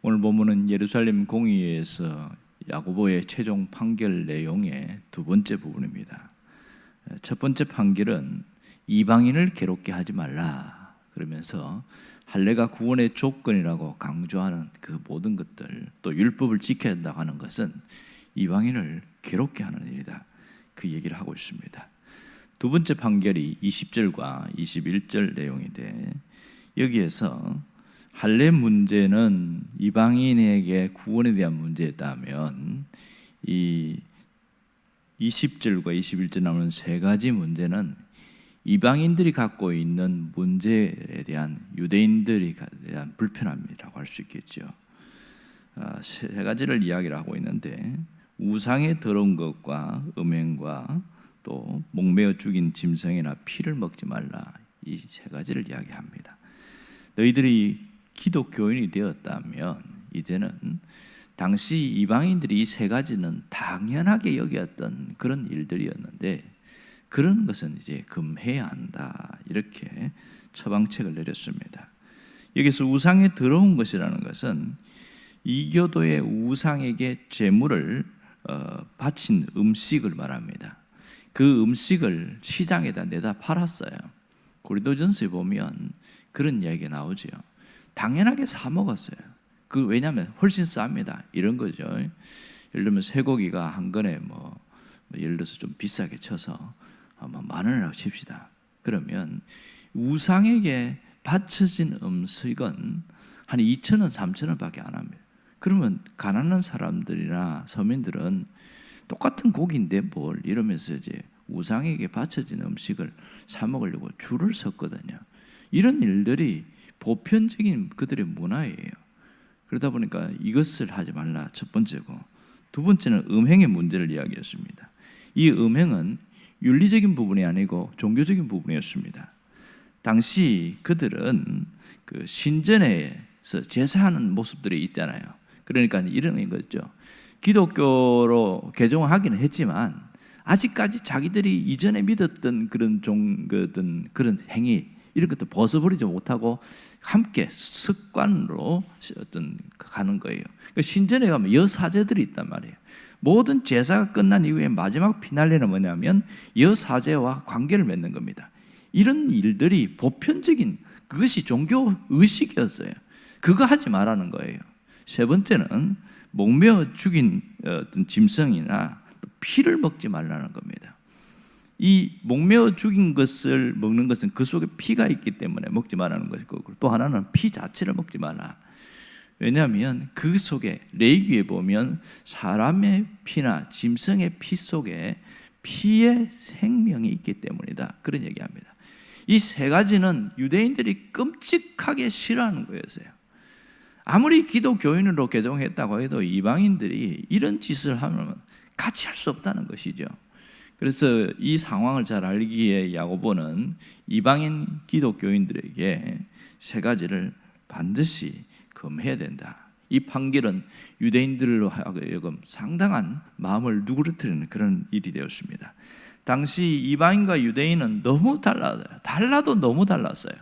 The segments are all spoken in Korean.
오늘 본문은 예루살렘 공의회에서 야고보의 최종 판결 내용의 두 번째 부분입니다. 첫 번째 판결은 이방인을 괴롭게 하지 말라 그러면서 할례가 구원의 조건이라고 강조하는 그 모든 것들, 또 율법을 지켜야 한다고 하는 것은 이방인을 괴롭게 하는 일이다, 그 얘기를 하고 있습니다. 두 번째 판결이 20절과 21절 내용인데, 여기에서 할례 문제는 이방인에게 구원에 대한 문제였다면, 이 20절과 21절 나오는 세 가지 문제는 이방인들이 갖고 있는 문제에 대한 유대인들에 대한 불편함이라고 할 수 있겠죠. 세 가지를 이야기를 하고 있는데, 우상에 더러운 것과 음행과 또 목매어 죽인 짐승이나 피를 먹지 말라, 이 세 가지를 이야기합니다. 너희들이 기독교인이 되었다면 이제는 당시 이방인들이 이 세 가지는 당연하게 여겼던 그런 일들이었는데, 그런 것은 이제 금해야 한다, 이렇게 처방책을 내렸습니다. 여기서 우상에 더러운 것이라는 것은 이교도의 우상에게 제물을 바친 음식을 말합니다. 그 음식을 시장에다 내다 팔았어요. 고린도전서에 보면 그런 이야기가 나오죠. 당연하게 사 먹었어요. 왜냐하면 훨씬 쌉니다, 이런 거죠. 예를 들면 쇠고기가 한 건에 예를 들어서 좀 비싸게 쳐서 10,000원이라고 칩시다. 그러면 우상에게 바쳐진 음식은 한 2,000원, 3,000원밖에 안 합니다. 그러면 가난한 사람들이나 서민들은 똑같은 고기인데 뭘 이러면서 이제 우상에게 바쳐진 음식을 사 먹으려고 줄을 섰거든요. 이런 일들이 보편적인 그들의 문화예요. 그러다 보니까 이것을 하지 말라, 첫 번째고, 두 번째는 음행의 문제를 이야기했습니다. 이 음행은 윤리적인 부분이 아니고 종교적인 부분이었습니다. 당시 그들은 그 신전에서 제사하는 모습들이 있잖아요. 그러니까 이런 거죠. 기독교로 개종하기는 했지만 아직까지 자기들이 이전에 믿었던 그런 행위, 이런 것도 벗어버리지 못하고 함께 습관으로 가는 거예요. 신전에 가면 여사제들이 있단 말이에요. 모든 제사가 끝난 이후에 마지막 피날레는 뭐냐면 여사제와 관계를 맺는 겁니다. 이런 일들이 보편적인, 그것이 종교 의식이었어요. 그거 하지 말라는 거예요. 세 번째는 목매어 죽인 어떤 짐승이나 피를 먹지 말라는 겁니다. 이 목매어 죽인 것을 먹는 것은 그 속에 피가 있기 때문에 먹지 말라는 것이고, 또 하나는 피 자체를 먹지 말라. 왜냐하면 그 속에 레위기에 보면 사람의 피나 짐승의 피 속에 피의 생명이 있기 때문이다, 그런 얘기합니다. 이 세 가지는 유대인들이 끔찍하게 싫어하는 거였어요. 아무리 기독교인으로 개종했다고 해도 이방인들이 이런 짓을 하면 같이 할 수 없다는 것이죠. 그래서 이 상황을 잘 알기에 야고보는 이방인 기독교인들에게 세 가지를 반드시 금해야 된다. 이 판결은 유대인들로 하여금 상당한 마음을 누그러뜨리는 그런 일이 되었습니다. 당시 이방인과 유대인은 너무 달라도 너무 달랐어요.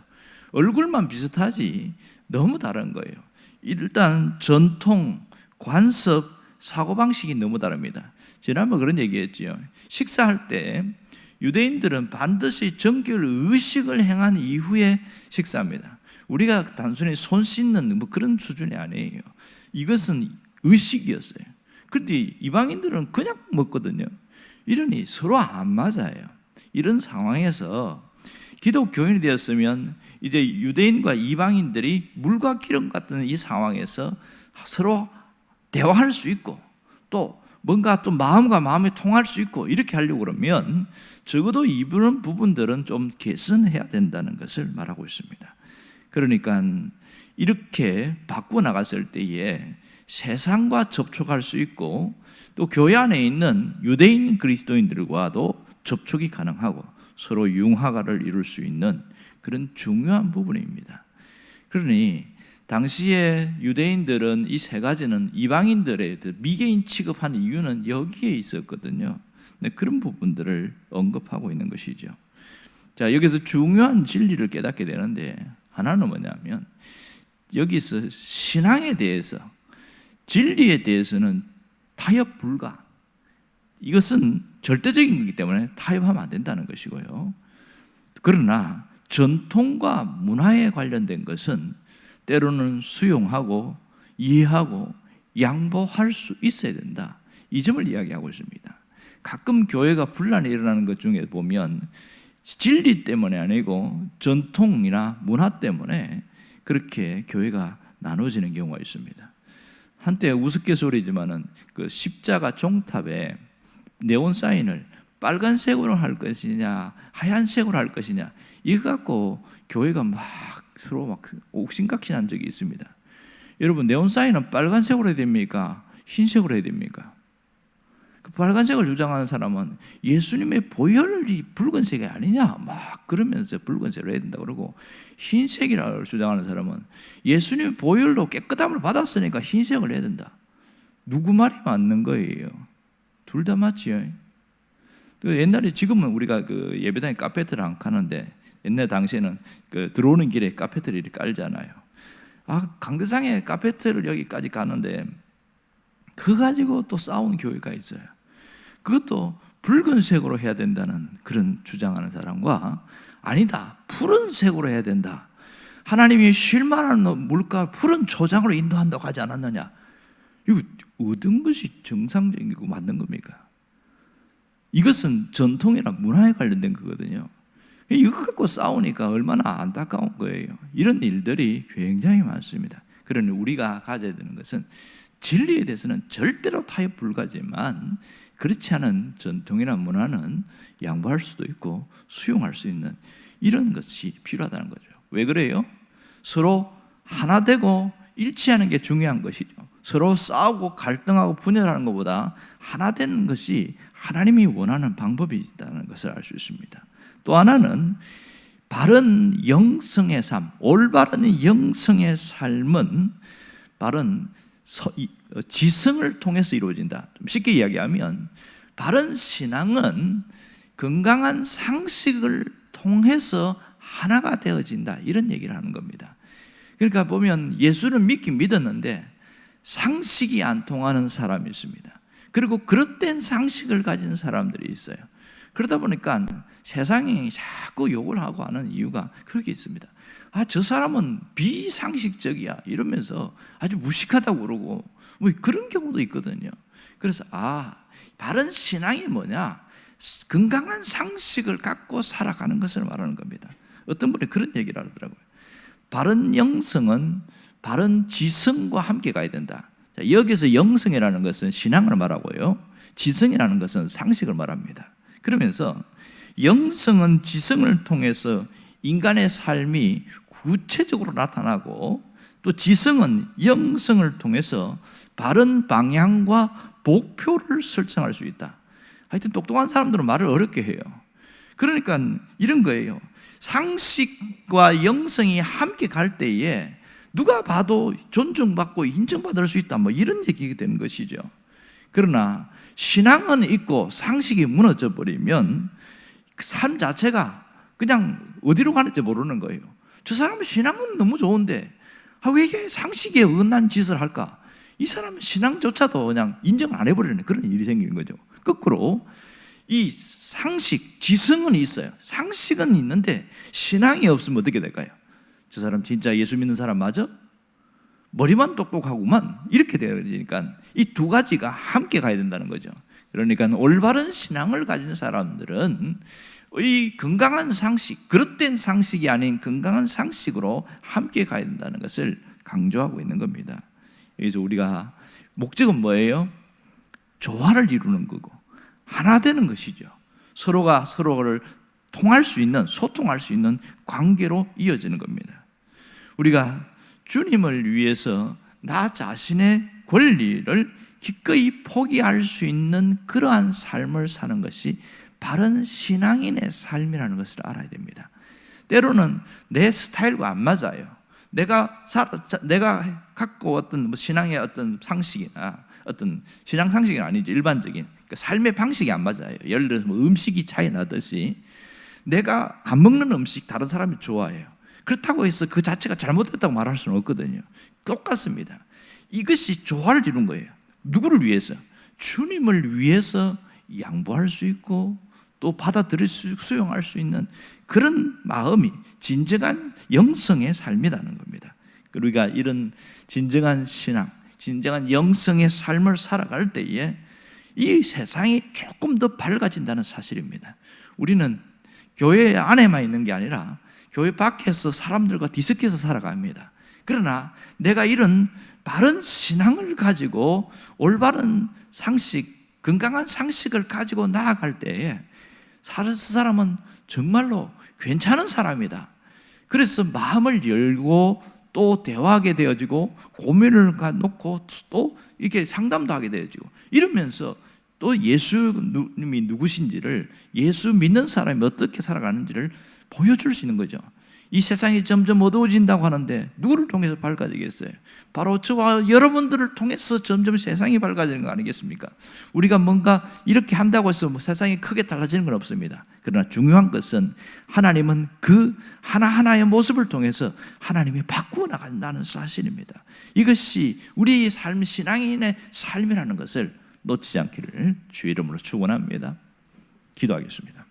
얼굴만 비슷하지 너무 다른 거예요. 일단 전통, 관습, 사고방식이 너무 다릅니다. 지난번 그런 얘기했죠. 식사할 때 유대인들은 반드시 정결 의식을 행한 이후에 식사합니다. 우리가 단순히 손 씻는 그런 수준이 아니에요. 이것은 의식이었어요. 그런데 이방인들은 그냥 먹거든요. 이러니 서로 안 맞아요. 이런 상황에서 기독교인이 되었으면 이제 유대인과 이방인들이 물과 기름 같은 이 상황에서 서로 대화할 수 있고, 또 뭔가 또 마음과 마음이 통할 수 있고, 이렇게 하려고 그러면 적어도 이런 부분들은 좀 개선해야 된다는 것을 말하고 있습니다. 그러니까 이렇게 바꾸어 나갔을 때에 세상과 접촉할 수 있고, 또 교회 안에 있는 유대인 그리스도인들과도 접촉이 가능하고 서로 융화를 이룰 수 있는 그런 중요한 부분입니다. 그러니 당시에 유대인들은 이 세 가지는 이방인들의 미개인 취급한 이유는 여기에 있었거든요. 그런 부분들을 언급하고 있는 것이죠. 자, 여기서 중요한 진리를 깨닫게 되는데, 하나는 뭐냐면 여기서 신앙에 대해서 진리에 대해서는 타협 불가. 이것은 절대적인 거기 때문에 타협하면 안 된다는 것이고요. 그러나 전통과 문화에 관련된 것은 때로는 수용하고 이해하고 양보할 수 있어야 된다. 이 점을 이야기하고 있습니다. 가끔 교회가 분란이 일어나는 것 중에 보면 진리 때문에 아니고 전통이나 문화 때문에 그렇게 교회가 나눠지는 경우가 있습니다. 한때 우스갯소리지만은 그 십자가 종탑에 네온 사인을 빨간색으로 할 것이냐 하얀색으로 할 것이냐 이거 갖고 교회가 막 서로 막 옥신각신한 적이 있습니다. 여러분, 네온 사인은 빨간색으로 해야 됩니까? 흰색으로 해야 됩니까? 그 빨간색을 주장하는 사람은 예수님의 보혈이 붉은색이 아니냐 막 그러면서 붉은색으로 해야 된다 그러고, 흰색이라고 주장하는 사람은 예수님의 보혈로 깨끗함을 받았으니까 흰색을 해야 된다. 누구 말이 맞는 거예요? 둘 다 맞지요. 옛날에, 지금은 우리가 그 예배당에 카페트를 안 가는데 옛날 당시에는 그 들어오는 길에 카페트를 이렇게 깔잖아요. 강대상에 카페트를 여기까지 가는데 그거 가지고 또 싸운 교회가 있어요. 그것도 붉은색으로 해야 된다는 그런 주장하는 사람과, 아니다, 푸른색으로 해야 된다, 하나님이 쉴만한 물가 푸른 초장으로 인도한다고 하지 않았느냐, 이거 얻은 것이 정상적이고 맞는 겁니까? 이것은 전통이나 문화에 관련된 거거든요. 이거 갖고 싸우니까 얼마나 안타까운 거예요. 이런 일들이 굉장히 많습니다. 그러니 우리가 가져야 되는 것은 진리에 대해서는 절대로 타협 불가지만 그렇지 않은 전통이나 문화는 양보할 수도 있고 수용할 수 있는 이런 것이 필요하다는 거죠. 왜 그래요? 서로 하나 되고 일치하는 게 중요한 것이죠. 서로 싸우고 갈등하고 분열하는 것보다 하나 되는 것이 하나님이 원하는 방법이 있다는 것을 알 수 있습니다. 또 하나는 바른 영성의 삶, 올바른 영성의 삶은 바른 지성을 통해서 이루어진다. 좀 쉽게 이야기하면 바른 신앙은 건강한 상식을 통해서 하나가 되어진다, 이런 얘기를 하는 겁니다. 그러니까 보면 예수를 믿긴 믿었는데 상식이 안 통하는 사람이 있습니다. 그리고 그릇된 상식을 가진 사람들이 있어요. 그러다 보니까 세상이 자꾸 욕을 하고 하는 이유가 그렇게 있습니다. 저 사람은 비상식적이야 이러면서 아주 무식하다고 그러고 뭐 그런 경우도 있거든요. 그래서 바른 신앙이 뭐냐? 건강한 상식을 갖고 살아가는 것을 말하는 겁니다. 어떤 분이 그런 얘기를 하더라고요. 바른 영성은 바른 지성과 함께 가야 된다. 여기서 영성이라는 것은 신앙을 말하고요, 지성이라는 것은 상식을 말합니다. 그러면서 영성은 지성을 통해서 인간의 삶이 구체적으로 나타나고, 또 지성은 영성을 통해서 바른 방향과 목표를 설정할 수 있다. 하여튼 똑똑한 사람들은 말을 어렵게 해요. 그러니까 이런 거예요. 상식과 영성이 함께 갈 때에 누가 봐도 존중받고 인정받을 수 있다, 뭐 이런 얘기가 되는 것이죠. 그러나 신앙은 있고 상식이 무너져 버리면 삶 자체가 그냥 어디로 가는지 모르는 거예요. 저 사람은 신앙은 너무 좋은데 왜 이게 상식에 어긋난 짓을 할까? 이 사람은 신앙조차도 그냥 인정을 안 해버리는 그런 일이 생기는 거죠. 거꾸로 이 상식, 지성은 있어요. 상식은 있는데 신앙이 없으면 어떻게 될까요? 저 사람 진짜 예수 믿는 사람 맞아? 머리만 똑똑하구만, 이렇게 되어지니까 이 두 가지가 함께 가야 된다는 거죠. 그러니까 올바른 신앙을 가진 사람들은 이 건강한 상식, 그릇된 상식이 아닌 건강한 상식으로 함께 가야 된다는 것을 강조하고 있는 겁니다. 그래서 우리가 목적은 뭐예요? 조화를 이루는 거고 하나 되는 것이죠. 서로가 서로를 통할 수 있는, 소통할 수 있는 관계로 이어지는 겁니다. 우리가 주님을 위해서 나 자신의 권리를 기꺼이 포기할 수 있는 그러한 삶을 사는 것이 바른 신앙인의 삶이라는 것을 알아야 됩니다. 때로는 내 스타일과 안 맞아요. 내가 갖고 어떤 신앙의 어떤 상식이나 어떤 신앙 상식이 아니죠, 일반적인 삶의 방식이 안 맞아요. 예를 들어서 음식이 차이 나듯이 내가 안 먹는 음식 다른 사람이 좋아해요. 그렇다고 해서 그 자체가 잘못됐다고 말할 수는 없거든요. 똑같습니다. 이것이 조화를 이룬 거예요. 누구를 위해서? 주님을 위해서 양보할 수 있고 또 받아들일 수, 수용할 수 있는 그런 마음이 진정한 영성의 삶이라는 겁니다. 우리가 이런 진정한 신앙, 진정한 영성의 삶을 살아갈 때에 이 세상이 조금 더 밝아진다는 사실입니다. 우리는 교회 안에만 있는 게 아니라 교회 밖에서 사람들과 뒤섞여서 살아갑니다. 그러나 내가 이런 바른 신앙을 가지고 올바른 상식, 건강한 상식을 가지고 나아갈 때에 그 사람은 정말로 괜찮은 사람이다. 그래서 마음을 열고 또 대화하게 되어지고 고민을 놓고 또 이렇게 상담도 하게 되어지고 이러면서 또 예수님이 누구신지를, 예수 믿는 사람이 어떻게 살아가는지를 보여줄 수 있는 거죠. 이 세상이 점점 어두워진다고 하는데 누구를 통해서 밝아지겠어요? 바로 저와 여러분들을 통해서 점점 세상이 밝아지는 거 아니겠습니까? 우리가 뭔가 이렇게 한다고 해서 뭐 세상이 크게 달라지는 건 없습니다. 그러나 중요한 것은 하나님은 그 하나하나의 모습을 통해서 하나님이 바꾸어 나간다는 사실입니다. 이것이 우리의 삶, 신앙인의 삶이라는 것을 놓치지 않기를 주의 이름으로 축원합니다. 기도하겠습니다.